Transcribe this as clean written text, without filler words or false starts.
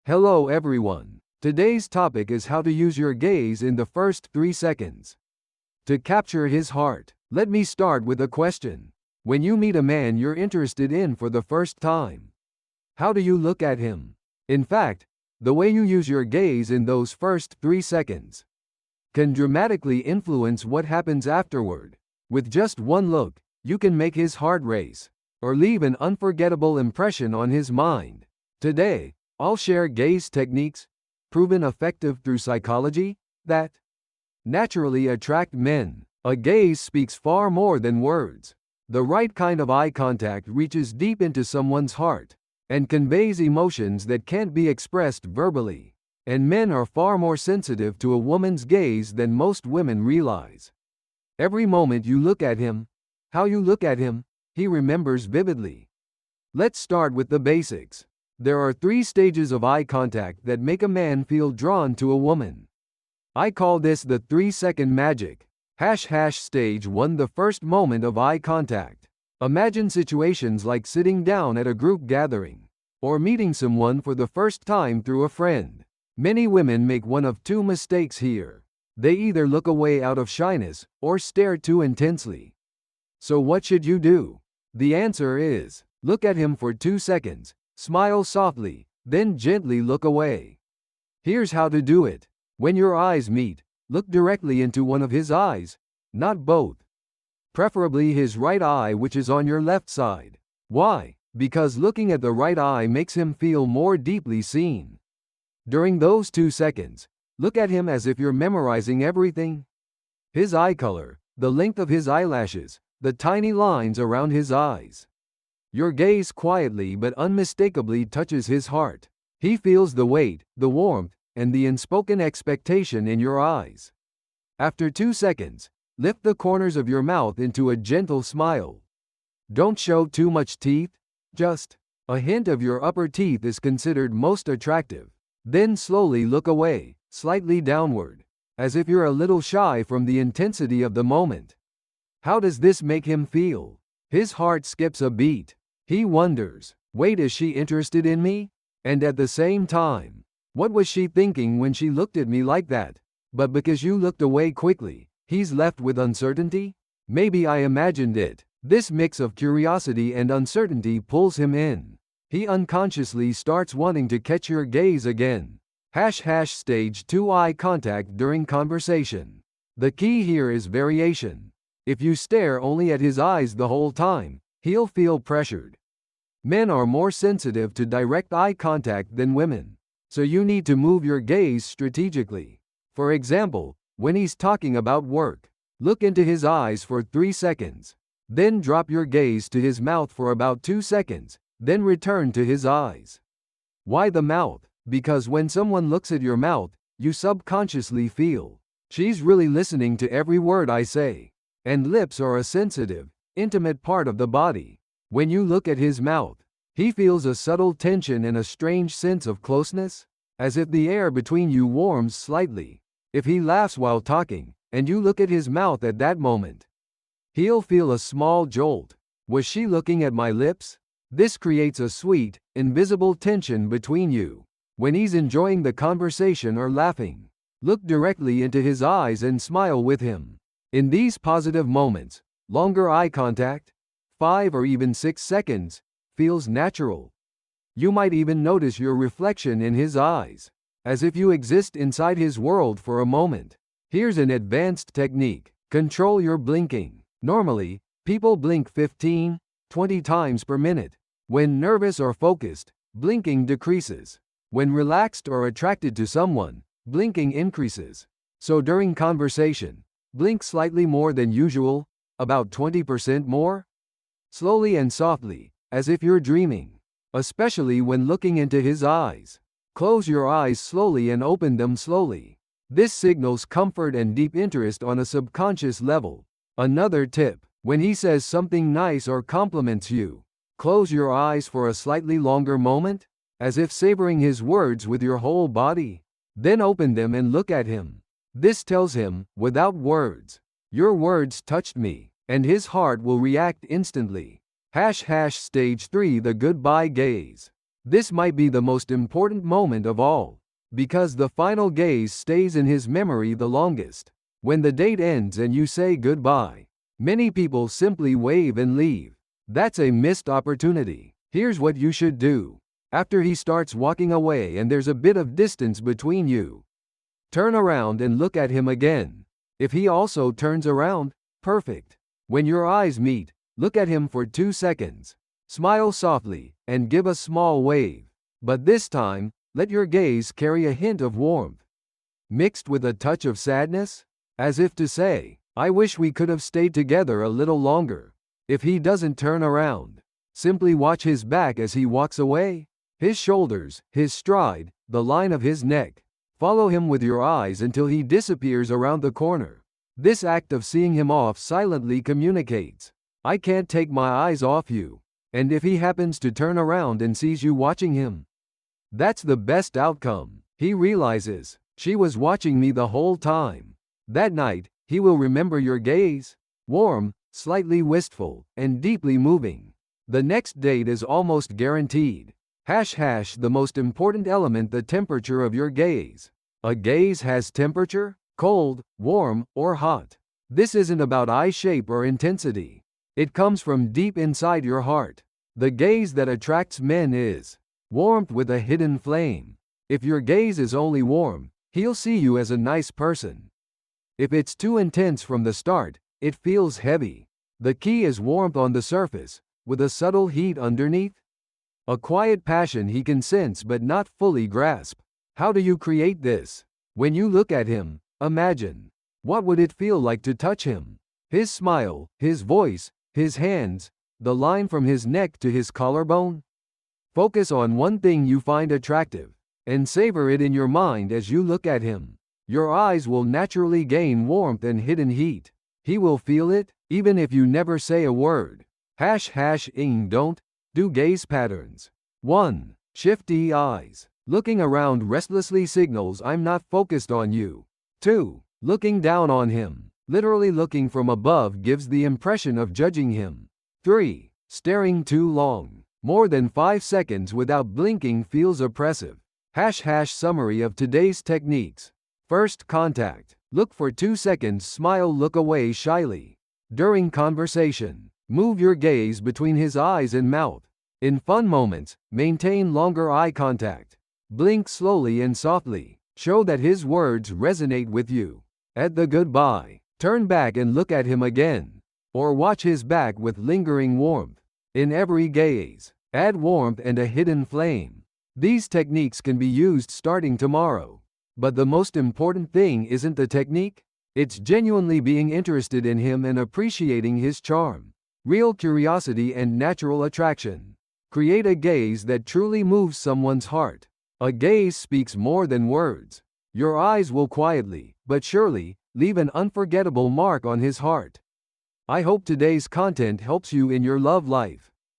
Hello everyone. Today's topic is how to use your gaze in the first 3 seconds to capture his heart. Let me start with a question. When you meet a man you're interested in for the first time, how do you look at him? In fact, the way you use your gaze in those first 3 seconds can dramatically influence what happens afterward. With just one look, you can make his heart race or leave an unforgettable impression on his mind. Today, I'll share gaze techniques, proven effective through psychology, that naturally attract men. A gaze speaks far more than words. The right kind of eye contact reaches deep into someone's heart and conveys emotions that can't be expressed verbally. And men are far more sensitive to a woman's gaze than most women realize. Every moment you look at him, how you look at him, he remembers vividly. Let's start with the basics. There are 3 stages of eye contact that make a man feel drawn to a woman. I call this the 3-second magic. Stage 1. The first moment of eye contact. Imagine situations like sitting down at a group gathering or meeting someone for the first time through a friend. Many women make one of 2 mistakes here. They either look away out of shyness or stare too intensely. So what should you do? The answer is, look at him for 2 seconds. Smile softly, then gently look away. Here's how to do it. When your eyes meet, look directly into one of his eyes, not both. Preferably his right eye, which is on your left side. Why? Because looking at the right eye makes him feel more deeply seen. During those 2 seconds, look at him as if you're memorizing everything. His eye color, the length of his eyelashes, the tiny lines around his eyes. Your gaze quietly but unmistakably touches his heart. He feels the weight, the warmth, and the unspoken expectation in your eyes. After 2 seconds, lift the corners of your mouth into a gentle smile. Don't show too much teeth, just a hint of your upper teeth is considered most attractive. Then slowly look away, slightly downward, as if you're a little shy from the intensity of the moment. How does this make him feel? His heart skips a beat. He wonders, wait, is she interested in me? And at the same time, what was she thinking when she looked at me like that? But because you looked away quickly, he's left with uncertainty? Maybe I imagined it. This mix of curiosity and uncertainty pulls him in. He unconsciously starts wanting to catch your gaze again. Stage 2. Eye contact during conversation. The key here is variation. If you stare only at his eyes the whole time, he'll feel pressured. Men are more sensitive to direct eye contact than women, so you need to move your gaze strategically. For example, when he's talking about work, look into his eyes for 3 seconds. Then drop your gaze to his mouth for about 2 seconds, then return to his eyes. Why the mouth? Because when someone looks at your mouth, you subconsciously feel, she's really listening to every word I say. And lips are a sensitive, intimate part of the body. When you look at his mouth, he feels a subtle tension and a strange sense of closeness, as if the air between you warms slightly. If he laughs while talking, and you look at his mouth at that moment, he'll feel a small jolt. Was she looking at my lips? This creates a sweet, invisible tension between you. When he's enjoying the conversation or laughing, look directly into his eyes and smile with him. In these positive moments, longer eye contact, 5 or even 6 seconds, feels natural. You might even notice your reflection in his eyes, as if you exist inside his world for a moment. Here's an advanced technique. Control your blinking. Normally, people blink 15, 20 times per minute. When nervous or focused, blinking decreases. When relaxed or attracted to someone, blinking increases. So during conversation, blink slightly more than usual, about 20% more. Slowly and softly, as if you're dreaming. Especially when looking into his eyes. Close your eyes slowly and open them slowly. This signals comfort and deep interest on a subconscious level. Another tip, when he says something nice or compliments you, close your eyes for a slightly longer moment, as if savoring his words with your whole body. Then open them and look at him. This tells him, without words, your words touched me. And his heart will react instantly. Stage 3. The goodbye gaze. This might be the most important moment of all, because the final gaze stays in his memory the longest. When the date ends and you say goodbye, many people simply wave and leave. That's a missed opportunity. Here's what you should do. After he starts walking away and there's a bit of distance between you, turn around and look at him again. If he also turns around, perfect. When your eyes meet, look at him for 2 seconds. Smile softly, and give a small wave. But this time, let your gaze carry a hint of warmth, mixed with a touch of sadness, as if to say, I wish we could have stayed together a little longer. If he doesn't turn around, simply watch his back as he walks away, his shoulders, his stride, the line of his neck. Follow him with your eyes until he disappears around the corner. This act of seeing him off silently communicates, I can't take my eyes off you. And if he happens to turn around and sees you watching him, that's the best outcome. He realizes, she was watching me the whole time. That night, he will remember your gaze, warm, slightly wistful, and deeply moving. The next date is almost guaranteed. The most important element, the temperature of your gaze. A gaze has temperature, cold, warm, or hot. This isn't about eye shape or intensity. It comes from deep inside your heart. The gaze that attracts men is warmth with a hidden flame. If your gaze is only warm, he'll see you as a nice person. If it's too intense from the start, it feels heavy. The key is warmth on the surface, with a subtle heat underneath. A quiet passion he can sense but not fully grasp. How do you create this? When you look at him, imagine, what would it feel like to touch him? His smile, his voice, his hands, the line from his neck to his collarbone? Focus on one thing you find attractive, and savor it in your mind as you look at him. Your eyes will naturally gain warmth and hidden heat. He will feel it, even if you never say a word. Don't do gaze patterns. 1. Shifty eyes. Looking around restlessly signals I'm not focused on you. 2. Looking down on him. Literally looking from above gives the impression of judging him. 3. Staring too long. More than 5 seconds without blinking feels oppressive. Summary of today's techniques. First contact. Look for 2 seconds, smile, look away shyly. During conversation, move your gaze between his eyes and mouth. In fun moments, maintain longer eye contact. Blink slowly and softly. Show that his words resonate with you. At the goodbye, turn back and look at him again. Or watch his back with lingering warmth. In every gaze, add warmth and a hidden flame. These techniques can be used starting tomorrow. But the most important thing isn't the technique, it's genuinely being interested in him and appreciating his charm. Real curiosity and natural attraction. Create a gaze that truly moves someone's heart. A gaze speaks more than words. Your eyes will quietly, but surely, leave an unforgettable mark on his heart. I hope today's content helps you in your love life.